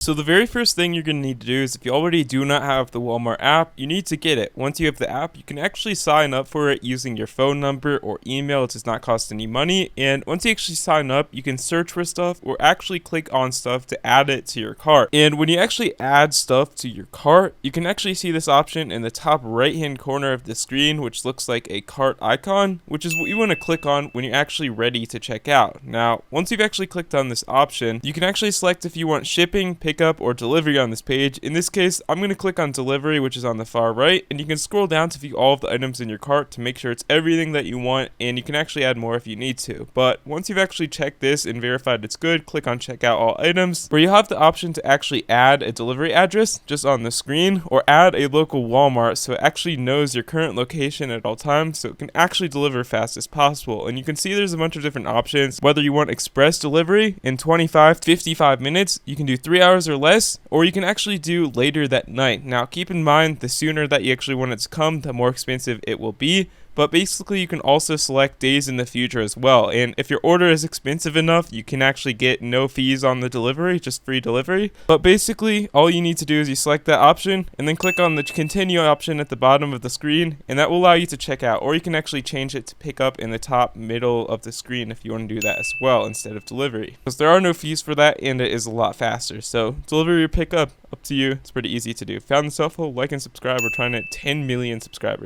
So the very first thing you're going to need to do is, if you already do not have the Walmart app, you need to get it. Once you have the app, you can actually sign up for it using your phone number or email. It does not cost any money. And once you actually sign up, you can search for stuff or actually click on stuff to add it to your cart. And when you actually add stuff to your cart, you can actually see this option in the top right hand corner of the screen, which looks like a cart icon, which is what you want to click on when you're actually ready to check out. Now, once you've actually clicked on this option, you can actually select if you want shipping, pickup, or delivery on this page. In this case, I'm going to click on delivery, which is on the far right, and you can scroll down to view all of the items in your cart to make sure it's everything that you want, and you can actually add more if you need to. But once you've actually checked this and verified it's good, click on check out all items, where you have the option to actually add a delivery address just on the screen, or add a local Walmart so it actually knows your current location at all times, so it can actually deliver fast as possible. And you can see there's a bunch of different options, whether you want express delivery in 25 to 55 minutes, you can do 3 hours or less, or you can actually do later that night. Now keep in mind, the sooner that you actually want it to come, the more expensive it will be. But basically, you can also select days in the future as well. And if your order is expensive enough, you can actually get no fees on the delivery, just free delivery. But basically, all you need to do is you select that option and then click on the continue option at the bottom of the screen, and that will allow you to check out. Or you can actually change it to pick up in the top middle of the screen if you want to do that as well instead of delivery. Because there are no fees for that, and it is a lot faster. So delivery or pick up to you. It's pretty easy to do. Found this helpful? Like and subscribe. We're trying to hit 10 million subscribers.